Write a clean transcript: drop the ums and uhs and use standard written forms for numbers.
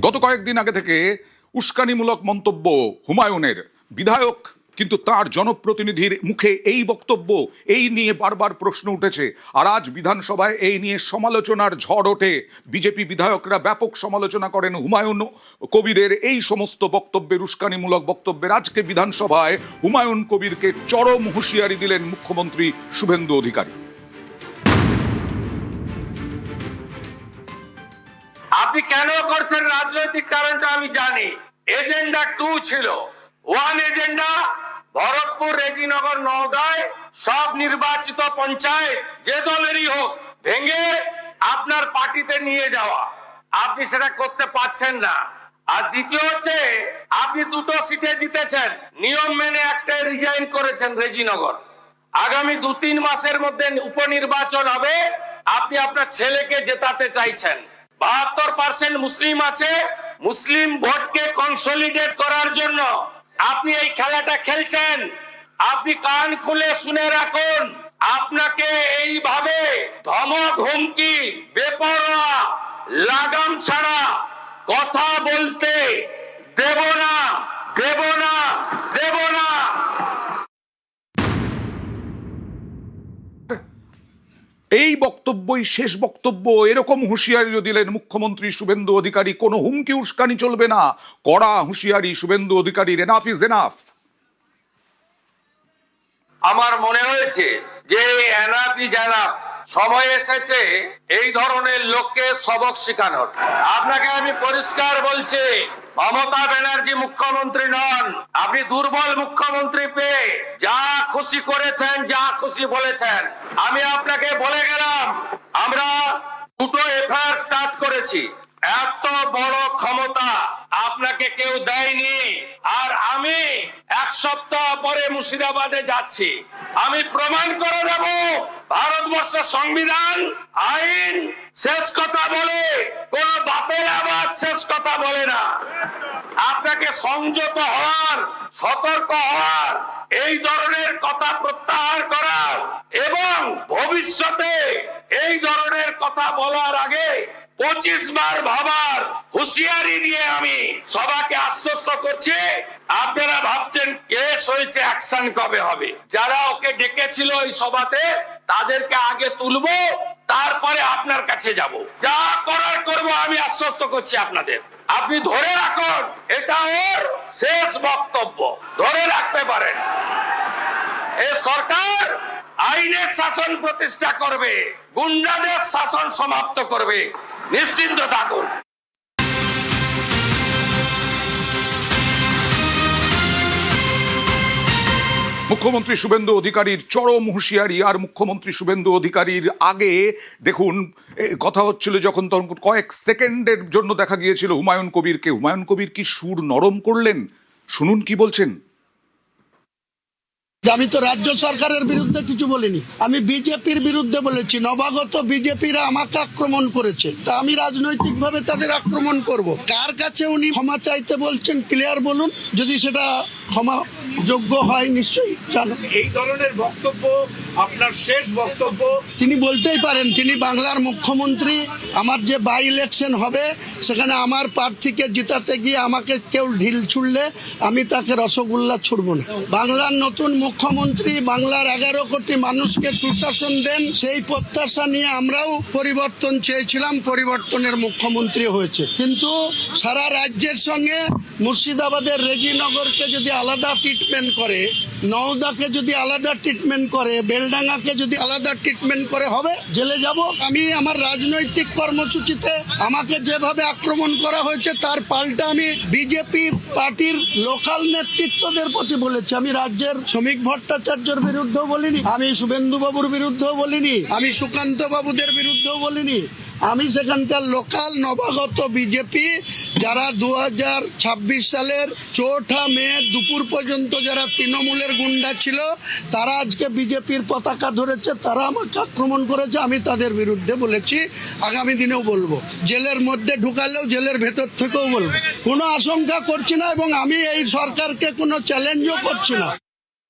গত কয়েকদিন আগে থেকে উস্কানিমূলক মন্তব্য হুমায়ুনের, বিধায়ক কিন্তু তার জনপ্রতিনিধির মুখে এই বক্তব্য, এই নিয়ে বারবার প্রশ্ন উঠেছে। আর আজ বিধানসভায় এই নিয়ে সমালোচনার ঝড় ওঠে। বিজেপি বিধায়করা ব্যাপক সমালোচনা করেন হুমায়ুন কবিরের এই সমস্ত বক্তব্যের, উস্কানিমূলক বক্তব্যের। আজকে বিধানসভায় হুমায়ুন কবিরকে চরম হুঁশিয়ারি দিলেন মুখ্যমন্ত্রী শুভেন্দু অধিকারী। আপনি কেন করছেন রাজনৈতিক কারণটা আমি জানি। এজেন্ডা 2 ছিল। 1 এজেন্ডা ভরতপুর, রেজিনগর, নওদায় সব নির্বাচিত পঞ্চায়েত যে দলেরই হোক ভেঙে আপনার পার্টিতে নিয়ে যাওয়া। আপনি সেটা করতে পারছেন না। আর দ্বিতীয় হচ্ছে আপনি 2টো সিটে জিতেছেন, নিয়ম মেনে একটাই রিজাইন করেছেন রেজিনগর। আগামী 2-3 মাসের মধ্যে উপনির্বাচন হবে, আপনি আপনার ছেলেকে জেতাতে চাইছেন। 72% মুসলিম আছে, মুসলিম ভোটকে কনসলিডেট করার জন্য আপনি এই খেলাটা খেলছেন। আপনি কান খুলে শুনে রাখুন, আপনাকে এইভাবে ধমক, হুমকি, বেপরোয়া, লাগাম ছাড়া কথা বলতে দেব না, দেব না, দেব না। এই বক্তব্যই শেষ বক্তব্য, এরকম হুঁশিয়ারিও দিলেন মুখ্যমন্ত্রী শুভেন্দু অধিকারী। কোনো হুমকি উস্কানি চলবে না, কড়া হুঁশিয়ারি শুভেন্দু অধিকারীর। Enough is enough. আমার মনে হয়েছে যে এনাফ ইজ এনাফ, সময় এসেছে এই ধরনের লোককে সবক শেখানোর। আপনাকে আমি পরিষ্কার বলছি, মমতা ব্যানার্জি মুখ্যমন্ত্রী নন। আপনি দুর্বল মুখ্যমন্ত্রী পেয়ে যা খুশি করেছেন, যা খুশি বলেছেন। আমি আপনাকে বলে গেলাম, আমরা 2টো এফআইআর স্টার্ট করেছি। এত বড় ক্ষমতা আপনাকে কেউ দেয়নি। আর আমি 1 সপ্তাহ পরে মুর্শিদাবাদে যাচ্ছি। আমি প্রমাণ করে দেব ভারতবর্ষের সংবিধান, আইন শেষ কথা বলে, কোন বাপের আবাদ শেষ কথা বলে না। আপনাকে সংযত হওয়ার, সতর্ক হওয়ার, এই ধরনের কথা প্রত্যাহার করার এবং ভবিষ্যতে এই ধরনের কথা বলার আগে 25 বার ভাবার হুঁশিয়ারি দিয়ে আমি সবাইকে আশ্বস্ত করছি। আপনারা ভাবছেন কেস হয়েছে, অ্যাকশন কবে হবে? যারা ওকে ডেকেছিল এই সভাতে তাদেরকে আগে তুলবো, তারপরে আপনার কাছে যাব। যা করার করব, আমি আশ্বস্ত করছি আপনাদের। আপনি ধরে রাখুন, এটা ওর শেষ বক্তব্য, ধরে রাখতে পারেন। এই সরকার আইনের শাসন প্রতিষ্ঠা করবে, গুন্ডাদের শাসন সমাপ্ত করবে, নিশ্চিন্ত থাকুন। মুখ্যমন্ত্রী শুভেন্দু অধিকারীর চরম হুঁশিয়ারি। আর মুখ্যমন্ত্রী শুভেন্দু অধিকারীর আগে দেখুন কথা হচ্ছিল যখন, তখন কয়েক সেকেন্ডের জন্য দেখা গিয়েছিল হুমায়ুন কবিরকে। হুমায়ুন কবির কি সুর নরম করলেন, শুনুন কি বলছেন। আমি তো রাজ্য সরকারের বিরুদ্ধে কিছু বলিনি, আমি বিজেপির বিরুদ্ধে বলেছি। নবাগত বিজেপিরা আমাকে আক্রমণ করেছে, তা আমি রাজনৈতিক ভাবে তাদের আক্রমণ করব। কার কাছে উনি ক্ষমা চাইতে বলছেন ক্লিয়ার বলুন, যদি সেটা ক্ষমা যোগ্য হয় নিশ্চয়ই জানো। এই ধরনের বক্তব্য আপনার শেষ বক্তব্য। তিনি বলতেই পারেন, তিনি বাংলার মুখ্যমন্ত্রী। আমার যে বাই ইলেকশন হবে সেখানে আমার প্রার্থীকে জিতাতে গিয়ে আমাকে কেউ ঢিল ছুড়লে আমি তাকে রসগোল্লা ছুড়ব না। বাংলার নতুন মুখ্যমন্ত্রী বাংলার 11 কোটি মানুষকে সুশাসন দেন, সেই প্রত্যাশা নিয়ে আমরাও পরিবর্তন চেয়েছিলাম, পরিবর্তনের মুখ্যমন্ত্রী হয়েছে। কিন্তু সারা রাজ্যের সঙ্গে মুর্শিদাবাদের রেজিনগরকে যদি আলাদা ট্রিটমেন্ট করে, নওদাকে যদি আলাদা ট্রিটমেন্ট করে, বেলডাঙ্গাকে যদি আলাদা ট্রিটমেন্ট করে, হবে জেলে যাব। আমি আমার রাজনৈতিক কর্মসূচিতে আমাকে যেভাবে আক্রমণ করা হয়েছে তার পাল্টা আমি বিজেপি পার্টির লোকাল নেতৃত্বদের প্রতি বলেছি। আমি রাজ্যের শ্রমিক ভট্টাচার্যের বিরুদ্ধেও বলিনি, আমি শুভেন্দু বাবুর বিরুদ্ধেও বলিনি, আমি সুকান্ত বাবুদের বিরুদ্ধেও বলিনি। আমি সেখানকার লোকাল নবাগত বিজেপি যারা 2026 সালের 4 মে দুপুর পর্যন্ত যারা তৃণমূলের গুন্ডা ছিল, তারা আজকে বিজেপির পতাকা ধরেছে, তারা আমাকে আক্রমণ করেছে। আমি তাদের বিরুদ্ধে বলেছি, আগামী দিনেও বলবো। জেলের মধ্যে ঢুকালেও জেলের ভেতর থেকেও বলবো। কোনো আশঙ্কা করছি না এবং আমি এই সরকারকে কোনো চ্যালেঞ্জও করছি না।